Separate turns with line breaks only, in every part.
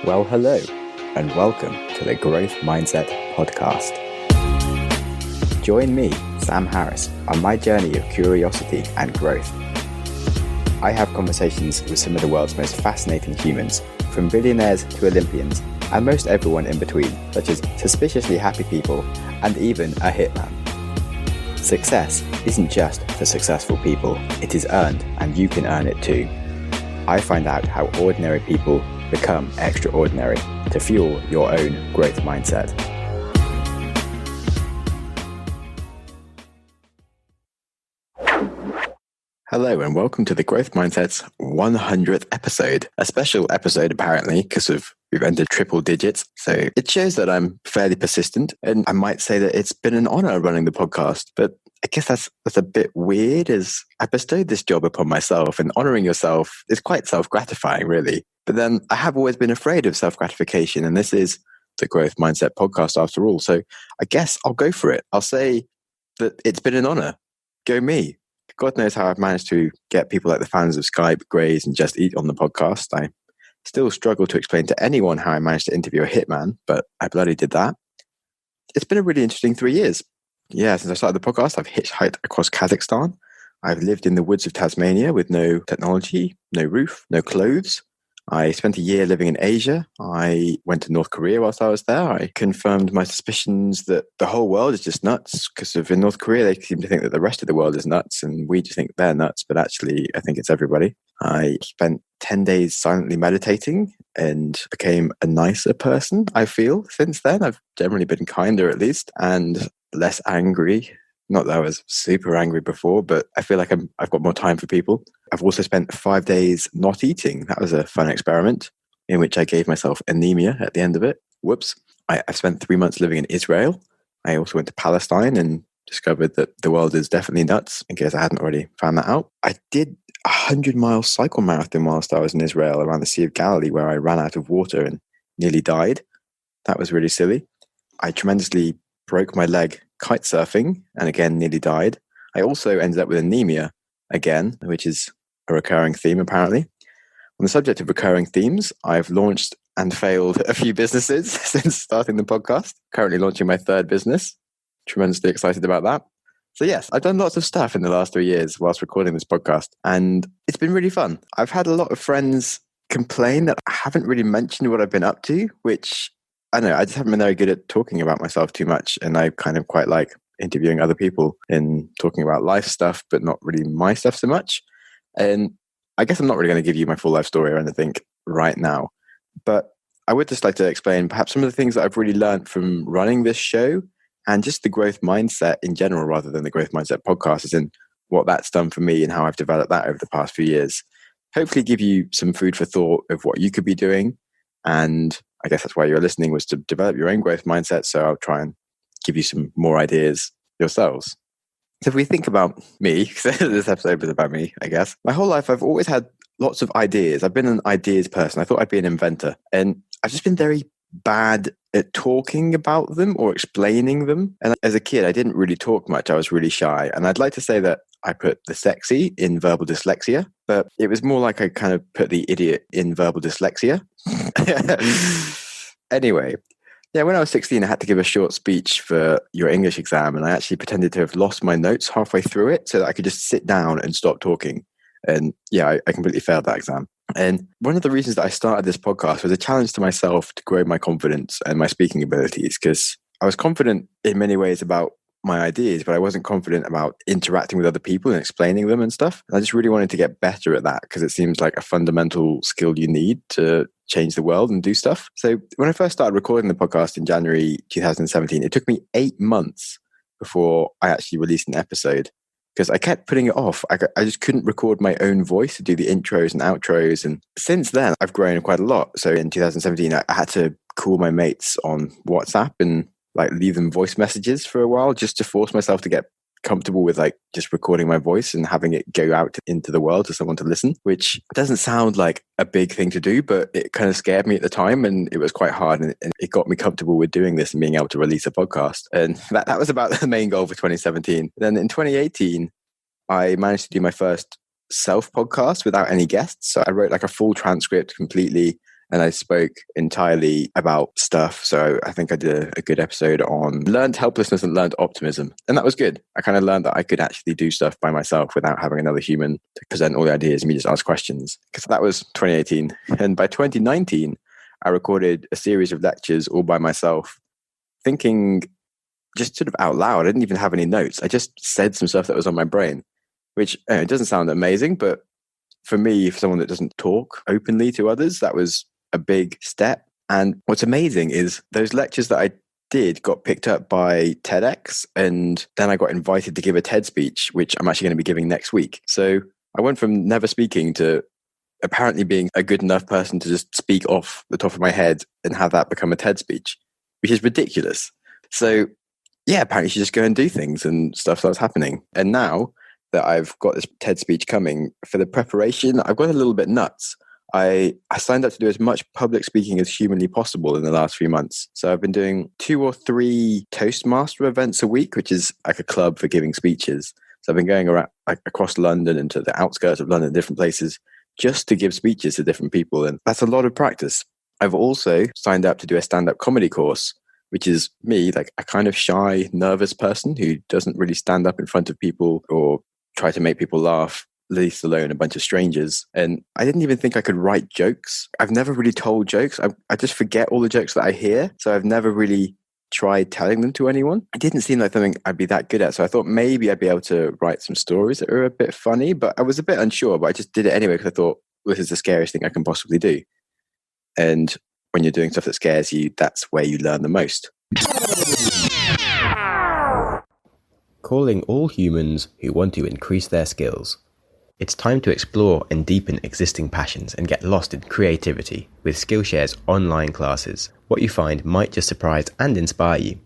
Well, hello, and welcome to the Growth Mindset Podcast. Join me, Sam Harris, on my journey of curiosity and growth. I have conversations with some of the world's most fascinating humans, from billionaires to Olympians, and most everyone in between, such as suspiciously happy people and even a hitman. Success isn't just for successful people, it is earned, and you can earn it too. I find out how ordinary people become extraordinary to fuel your own growth mindset. Hello and welcome to the Growth Mindset's 100th episode. A special episode apparently because we've entered triple digits. So it shows that I'm fairly persistent, and I might say that it's been an honor running the podcast, but I guess that's a bit weird, as I bestowed this job upon myself, and honoring yourself is quite self-gratifying really. But then I have always been afraid of self-gratification, and this is the Growth Mindset Podcast after all. So I guess I'll go for it. I'll say that it's been an honor. Go me. God knows how I've managed to get people like the fans of Skype, Graze, and Just Eat on the podcast. I still struggle to explain to anyone how I managed to interview a hitman, but I bloody did that. It's been a really interesting 3 years. Yeah, since I started the podcast, I've hitchhiked across Kazakhstan. I've lived in the woods of Tasmania with no technology, no roof, no clothes. I spent a year living in Asia. I went to North Korea whilst I was there. I confirmed my suspicions that the whole world is just nuts, because in North Korea, they seem to think that the rest of the world is nuts, and we just think they're nuts, but actually, I think it's everybody. I spent 10 days silently meditating and became a nicer person, I feel, since then. I've generally been kinder, at least, and less angry. Not that I was super angry before, but I feel like I've got more time for people. I've also spent 5 days not eating. That was a fun experiment in which I gave myself anemia at the end of it. Whoops. I've spent 3 months living in Israel. I also went to Palestine and discovered that the world is definitely nuts, in case I hadn't already found that out. I did a 100-mile cycle marathon whilst I was in Israel around the Sea of Galilee, where I ran out of water and nearly died. That was really silly. I tremendously broke my leg kite surfing and again nearly died. I also ended up with anemia again, which is a recurring theme apparently. On the subject of recurring themes, I've launched and failed a few businesses since starting the podcast. Currently launching my third business. Tremendously excited about that. So yes, I've done lots of stuff in the last 3 years whilst recording this podcast, and it's been really fun. I've had a lot of friends complain that I haven't really mentioned what I've been up to, which I don't know, I just haven't been very good at talking about myself too much, and I kind of quite like interviewing other people and talking about life stuff, but not really my stuff so much. And I guess I'm not really going to give you my full life story or anything right now, but I would just like to explain perhaps some of the things that I've really learned from running this show and just the growth mindset in general, rather than the Growth Mindset Podcast, as in what that's done for me and how I've developed that over the past few years. Hopefully give you some food for thought of what you could be doing. And I guess that's why you're listening, was to develop your own growth mindset. So I'll try and give you some more ideas yourselves. So if we think about me, because this episode was about me, I guess. My whole life, I've always had lots of ideas. I've been an ideas person. I thought I'd be an inventor. And I've just been very bad at talking about them or explaining them. And as a kid, I didn't really talk much. I was really shy. And I'd like to say that I put the sexy in verbal dyslexia, but it was more like I kind of put the idiot in verbal dyslexia. Anyway, yeah, when I was 16, I had to give a short speech for your English exam, and I actually pretended to have lost my notes halfway through it so that I could just sit down and stop talking. And yeah, I completely failed that exam. And one of the reasons that I started this podcast was a challenge to myself to grow my confidence and my speaking abilities, because I was confident in many ways about my ideas, but I wasn't confident about interacting with other people and explaining them and stuff. And I just really wanted to get better at that, because it seems like a fundamental skill you need to change the world and do stuff. So when I first started recording the podcast in January 2017, it took me 8 months before I actually released an episode, because I kept putting it off. I just couldn't record my own voice to do the intros and outros. And since then, I've grown quite a lot. So in 2017, I had to call my mates on WhatsApp and like leave them voice messages for a while, just to force myself to get comfortable with like just recording my voice and having it go out into the world to someone to listen, which doesn't sound like a big thing to do, but it kind of scared me at the time, and it was quite hard, and it got me comfortable with doing this and being able to release a podcast. And that was about the main goal for 2017. Then in 2018, I managed to do my first self podcast without any guests. So I wrote like a full transcript completely and I spoke entirely about stuff. So I think I did a good episode on learned helplessness and learned optimism. And that was good. I kind of learned that I could actually do stuff by myself without having another human to present all the ideas and me just ask questions. Because that was 2018. And by 2019, I recorded a series of lectures all by myself, thinking just sort of out loud. I didn't even have any notes. I just said some stuff that was on my brain, which it doesn't sound amazing, but for me, for someone that doesn't talk openly to others, that was a big step. And what's amazing is those lectures that I did got picked up by TEDx, and then I got invited to give a TED speech, which I'm actually going to be giving next week. So I went from never speaking to apparently being a good enough person to just speak off the top of my head and have that become a TED speech, which is ridiculous. So yeah, apparently you should just go and do things, and stuff starts happening. And now that I've got this TED speech coming, for the preparation, I've gone a little bit nuts. I signed up to do as much public speaking as humanly possible in the last few months. So I've been doing 2 or 3 Toastmaster events a week, which is like a club for giving speeches. So I've been going around across London and to the outskirts of London, different places, just to give speeches to different people. And that's a lot of practice. I've also signed up to do a stand-up comedy course, which is me, like a kind of shy, nervous person who doesn't really stand up in front of people or try to make people laugh, least alone a bunch of strangers. And I didn't even think I could write jokes. I've never really told jokes. I just forget all the jokes that I hear. So I've never really tried telling them to anyone. It didn't seem like something I'd be that good at. So I thought maybe I'd be able to write some stories that are a bit funny, but I was a bit unsure, but I just did it anyway because I thought, this is the scariest thing I can possibly do. And when you're doing stuff that scares you, that's where you learn the most.
Calling all humans who want to increase their skills. It's time to explore and deepen existing passions and get lost in creativity with Skillshare's online classes. What you find might just surprise and inspire you.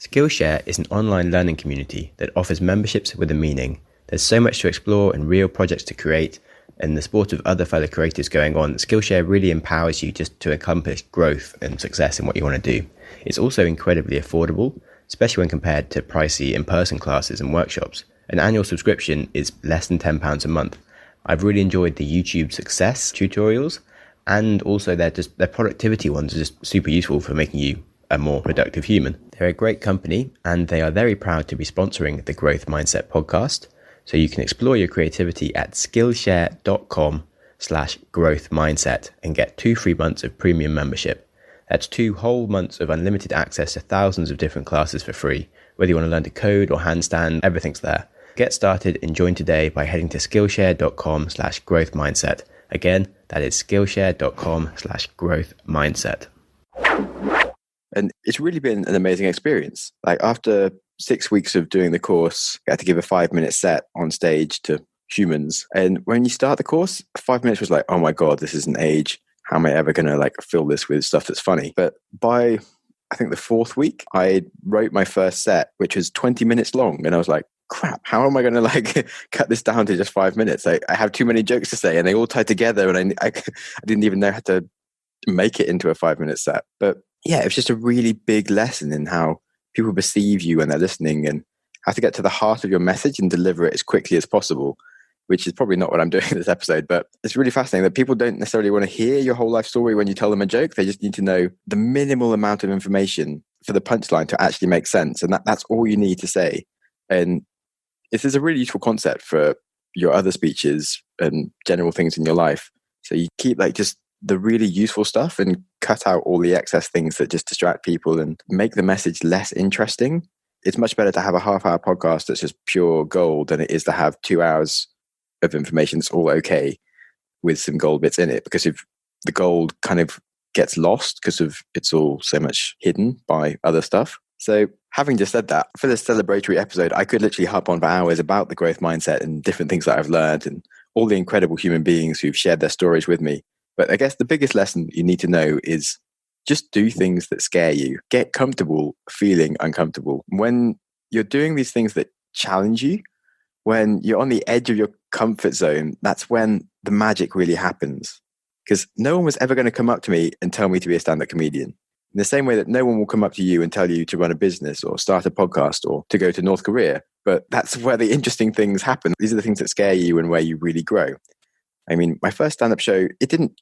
Skillshare is an online learning community that offers memberships with a meaning. There's so much to explore and real projects to create, and the support of other fellow creators going on. Skillshare really empowers you just to accomplish growth and success in what you want to do. It's also incredibly affordable, especially when compared to pricey in-person classes and workshops. An annual subscription is less than £10 a month. I've really enjoyed the YouTube success tutorials, and also their productivity ones are just super useful for making you a more productive human. They're a great company, and they are very proud to be sponsoring the Growth Mindset podcast. So you can explore your creativity at skillshare.com/growth mindset and get 2 free months of premium membership. That's 2 whole months of unlimited access to thousands of different classes for free. Whether you want to learn to code or handstand, everything's there. Get started and join today by heading to skillshare.com/growth mindset. Again, that is skillshare.com/growth mindset.
And it's really been an amazing experience. Like after 6 weeks of doing the course, I had to give a 5-minute set on stage to humans. And when you start the course, 5 minutes was like, oh my God, this is an age. How am I ever going to fill this with stuff that's funny? But by, I think the 4th week, I wrote my first set, which was 20 minutes long. And I was like, crap, how am I going to cut this down to just 5 minutes? I have too many jokes to say and they all tie together. And I didn't even know how to make it into a 5-minute set. But yeah, it was just a really big lesson in how people perceive you when they're listening and how to get to the heart of your message and deliver it as quickly as possible, which is probably not what I'm doing in this episode. But it's really fascinating that people don't necessarily want to hear your whole life story when you tell them a joke. They just need to know the minimal amount of information for the punchline to actually make sense. And that's all you need to say. And this is a really useful concept for your other speeches and general things in your life. So you keep just the really useful stuff and cut out all the excess things that just distract people and make the message less interesting. It's much better to have a half-hour podcast that's just pure gold than it is to have 2 hours of information that's all okay with some gold bits in it. Because if the gold kind of gets lost because of it's all so much hidden by other stuff. So having just said that, for this celebratory episode, I could literally harp on for hours about the growth mindset and different things that I've learned and all the incredible human beings who've shared their stories with me. But I guess the biggest lesson you need to know is just do things that scare you. Get comfortable feeling uncomfortable. When you're doing these things that challenge you, when you're on the edge of your comfort zone, that's when the magic really happens. Because no one was ever going to come up to me and tell me to be a stand-up comedian. In the same way that no one will come up to you and tell you to run a business or start a podcast or to go to North Korea. But that's where the interesting things happen. These are the things that scare you and where you really grow. I mean, my first stand-up show, it didn't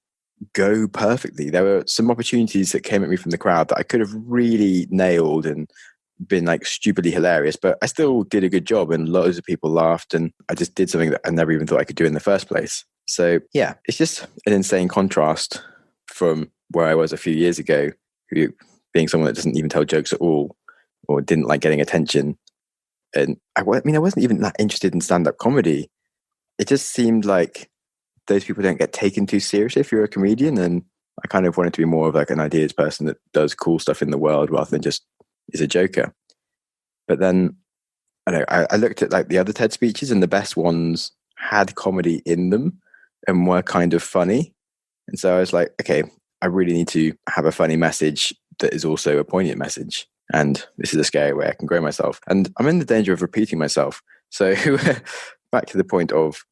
go perfectly. There were some opportunities that came at me from the crowd that I could have really nailed and been like stupidly hilarious, but I still did a good job and loads of people laughed, and I just did something that I never even thought I could do in the first place. So yeah, it's just an insane contrast from where I was a few years ago, being someone that doesn't even tell jokes at all or didn't like getting attention. And I wasn't even that interested in stand-up comedy. It just seemed like those people don't get taken too seriously if you're a comedian, and I kind of wanted to be more of like an ideas person that does cool stuff in the world rather than just is a joker. But then I looked at like the other TED speeches, and the best ones had comedy in them and were kind of funny. And so I was like, okay, I really need to have a funny message that is also a poignant message. And this is a scary way I can grow myself. And I'm in the danger of repeating myself. So back to the point of,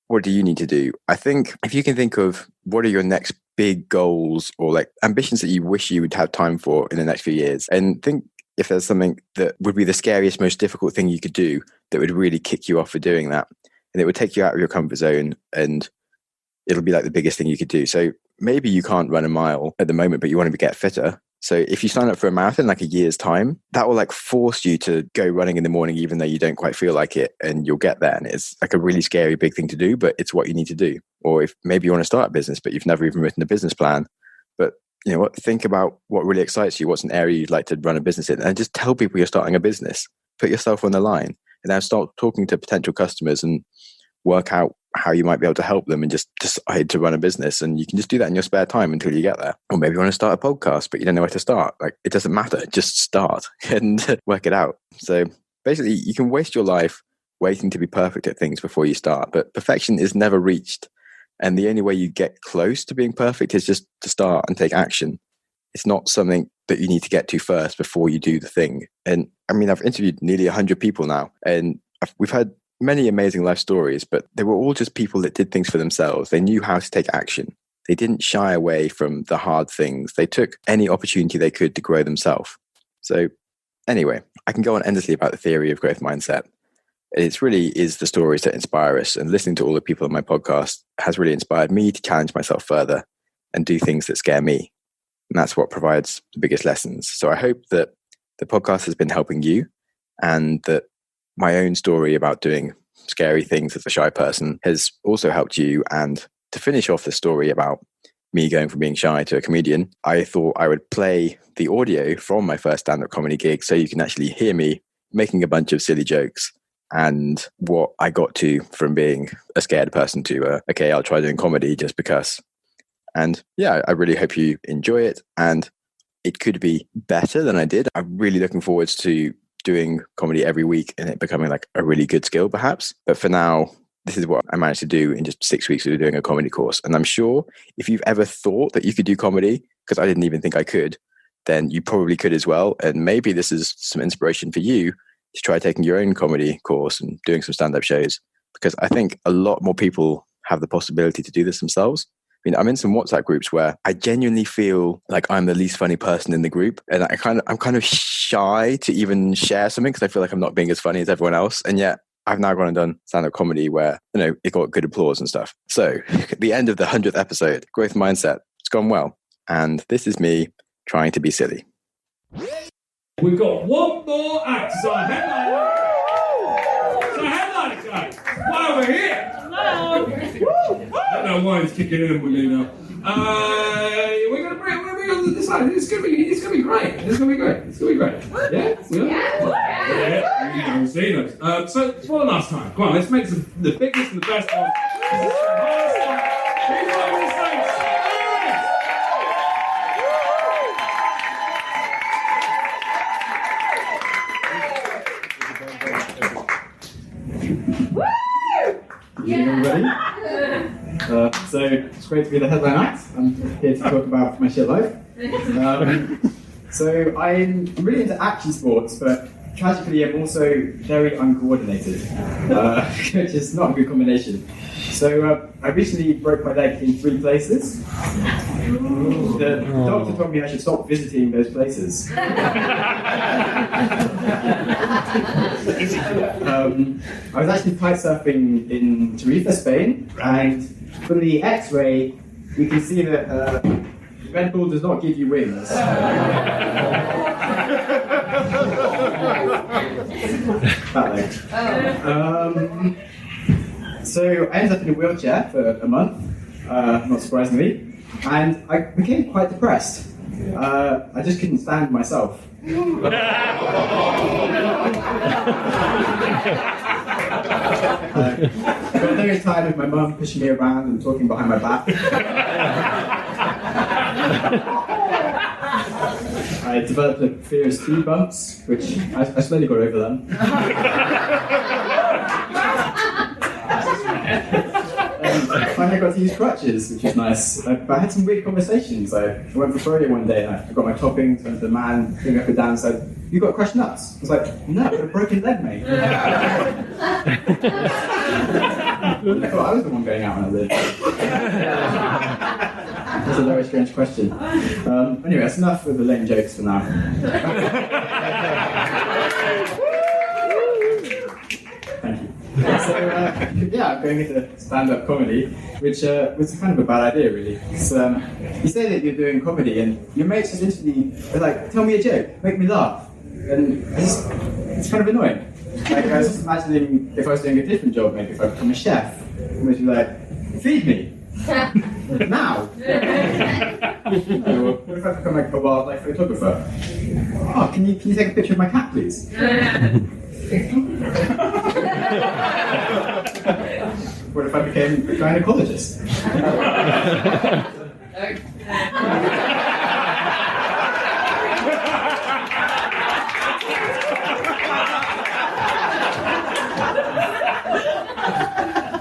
what do you need to do? I think if you can think of what are your next big goals or like ambitions that you wish you would have time for in the next few years, and think if there's something that would be the scariest, most difficult thing you could do that would really kick you off for doing that. And it would take you out of your comfort zone, and it'll be like the biggest thing you could do. So maybe you can't run a mile at the moment, but you want to get fitter. So if you sign up for a marathon like a year's time, that will like force you to go running in the morning, even though you don't quite feel like it, and you'll get there. And it's like a really scary big thing to do, but it's what you need to do. Or if maybe you want to start a business, but you've never even written a business plan, but you know what, think about what really excites you. What's an area you'd like to run a business in, and just tell people you're starting a business. Put yourself on the line, and then start talking to potential customers and work out how you might be able to help them, and just decide to run a business. And you can just do that in your spare time until you get there. Or maybe you want to start a podcast, but you don't know where to start. Like, it doesn't matter. Just start and work it out. So basically, you can waste your life waiting to be perfect at things before you start, but perfection is never reached. And the only way you get close to being perfect is just to start and take action. It's not something that you need to get to first before you do the thing. And I mean, I've interviewed nearly 100 people now, and we've had many amazing life stories, but they were all just people that did things for themselves. They knew how to take action. They didn't shy away from the hard things. They took any opportunity they could to grow themselves. So anyway, I can go on endlessly about the theory of growth mindset. It really is the stories that inspire us, and listening to all the people on my podcast has really inspired me to challenge myself further and do things that scare me. And that's what provides the biggest lessons. So I hope that the podcast has been helping you, and that my own story about doing scary things as a shy person has also helped you. And to finish off the story about me going from being shy to a comedian, I thought I would play the audio from my first stand-up comedy gig so you can actually hear me making a bunch of silly jokes and what I got to from being a scared person to, okay, I'll try doing comedy just because. And yeah, I really hope you enjoy it, and it could be better than I did. I'm really looking forward to doing comedy every week and it becoming like a really good skill perhaps. But for now, this is what I managed to do in just 6 weeks of doing a comedy course. And I'm sure if you've ever thought that you could do comedy, because I didn't even think I could, then you probably could as well. And maybe this is some inspiration for you to try taking your own comedy course and doing some stand-up shows, because I think a lot more people have the possibility to do this themselves. I mean, I'm in some WhatsApp groups where I genuinely feel like I'm the least funny person in the group, and I'm kind of shy to even share something because I feel like I'm not being as funny as everyone else. And yet I've now gone and done stand-up comedy where, you know, it got good applause and stuff. So at the end of the 100th episode, growth mindset, it's gone well. And this is me trying to be silly.
We've got one more act. So our headliner. While we're here. Hello. I don't know why it's kicking in with you now. We're gonna bring on this side. It's gonna be great. It's gonna be great. Yeah? Yeah. We'll see those. So for the last time, come on, let's make the biggest and the best one.
Everybody. So it's great to be the headline act. I'm here to talk about my shit life. So I'm really into action sports, but tragically I'm also very uncoordinated, which is not a good combination. So I recently broke my leg in 3 places. The doctor told me I should stop visiting those places. I was actually kite surfing in Tarifa, Spain, and from the X-ray, we can see that Red Bull does not give you wings. That leg. So I ended up in a wheelchair for a month, not surprisingly, and I became quite depressed. I just couldn't stand myself. I got very tired of my mum pushing me around and talking behind my back. I developed a fear of speed bumps, which I slowly got over them. Finally, I got to use crutches, which was nice. But I had some weird conversations. I went for Froyo one day and I got my toppings, went to the man, came up and down and said, "You got crushed nuts?" I was like, "No, I've got a broken leg, mate." I thought I was the one going out when I lived. That's a very strange question. Anyway, that's enough of the lame jokes for now. Thank you. So, I'm going into stand-up comedy, which was kind of a bad idea, really. Because you say that you're doing comedy, and your mates just instantly are like, "Tell me a joke, make me laugh," and it's kind of annoying. Like, I was just imagining if I was doing a different job, maybe if I become a chef, and they'd be like, "Feed me." Now? Or what if I become like a wildlife photographer? "Oh, can you take a picture of my cat, please?" What if I became a gynecologist?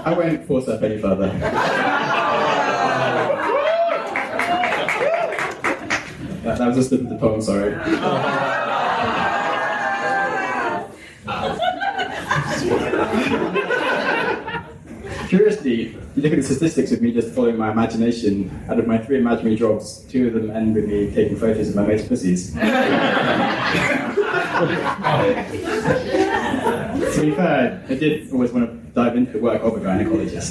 I won't force up any further. That was a slip of the tongue, sorry. Curiously, you look at the statistics of me just following my imagination. Out of my 3 imaginary jobs, 2 of them end with me taking photos of my mates' pussies. To be fair, I did always want to dive into the work of a gynecologist.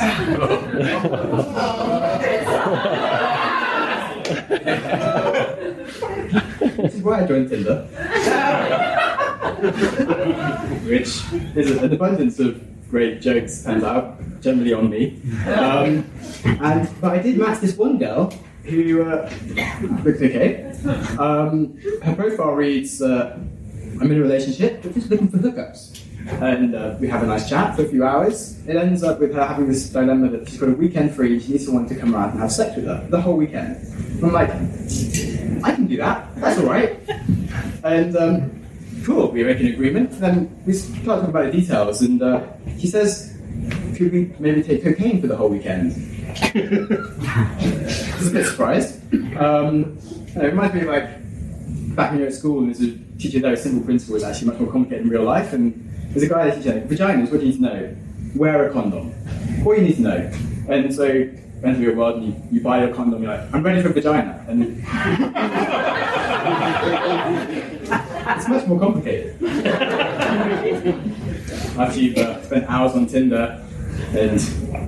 This is why I joined Tinder. Which is an abundance of great jokes, turns out, generally on me. But I did match this one girl who looked okay. Her profile reads, "I'm in a relationship, but just looking for hookups." And we have a nice chat for a few hours. It ends up with her having this dilemma that she's got a weekend free, she needs someone to come around and have sex with her the whole weekend. And I'm like, I can do that, that's alright. And cool, we make an agreement, then we start talking about the details, and she says, "Could we maybe take cocaine for the whole weekend?" I was a bit surprised. It reminds me of like, back when you're at school and there's a teacher there, a simple principle is actually much more complicated in real life, and there's a guy that teaches, vaginas, what do you need to know? Wear a condom. All you need to know. And so, you enter your world and you buy a condom, you're like, "I'm ready for a vagina." And it's much more complicated. After you've spent hours on Tinder and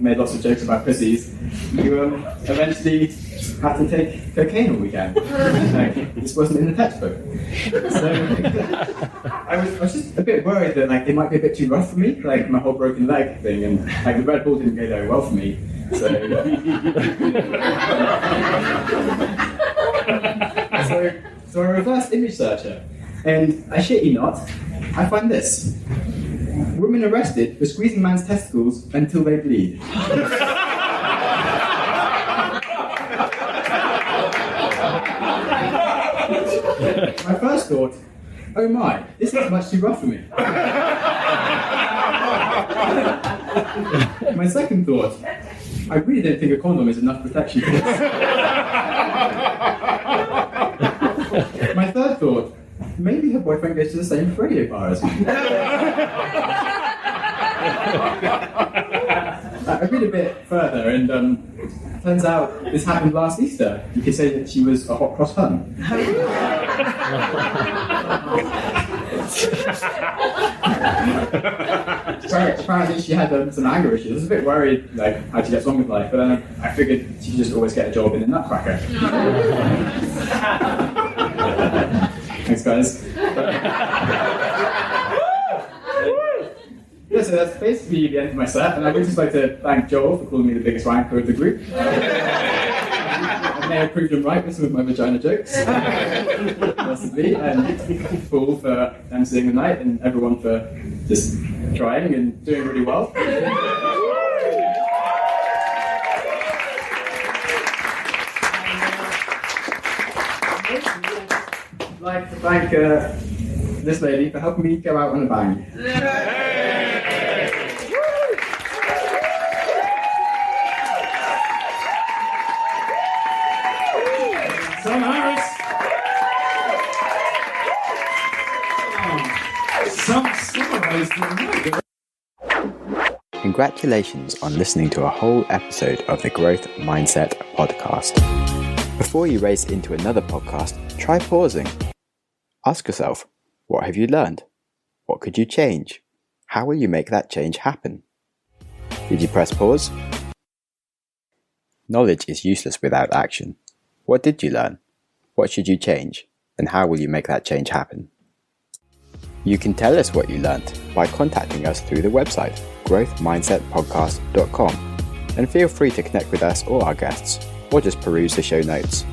made lots of jokes about pussies, you eventually have to take cocaine all weekend. This wasn't in the textbook. So I was just a bit worried that like it might be a bit too rough for me, like my whole broken leg thing, and like the Red Bull didn't go very well for me. So so I reversed image searcher, and I shit you not, I find this. Women arrested for squeezing man's testicles until they bleed. My first thought, oh my, this is much too rough for me. My second thought, I really don't think a condom is enough protection for this. My third thought, maybe her boyfriend goes to the same radio bar as me. I read a bit further, and turns out this happened last Easter. You could say that she was a hot cross hun. apparently she had some anger issues. I was a bit worried, like, how she gets on with life, but then I figured she could just always get a job in a nutcracker. Thanks, guys. Yeah, so that's basically the end of my set, and I would just like to thank Joel for calling me the biggest wanker of the group. I may have proved him right with some of my vagina jokes, possibly, and Paul for emceeing the night, and everyone for just trying and doing really well. I'd like to thank this lady for helping me go out on a bang.
Sam Harris. Summarised the
Congratulations on listening to a whole episode of the Growth Mindset podcast. Before you race into another podcast, try pausing. Ask yourself, what have you learned? What could you change? How will you make that change happen? Did you press pause? Knowledge is useless without action. What did you learn? What should you change? And how will you make that change happen? You can tell us what you learned by contacting us through the website growthmindsetpodcast.com, and feel free to connect with us or our guests, or just peruse the show notes.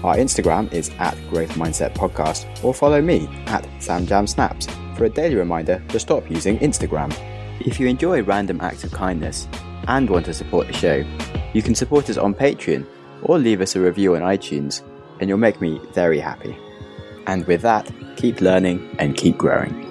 Our Instagram is @growthmindsetpodcast, or follow me @SamJamSnaps for a daily reminder to stop using Instagram. If you enjoy random acts of kindness and want to support the show, you can support us on Patreon or leave us a review on iTunes, and you'll make me very happy. And with that, keep learning and keep growing.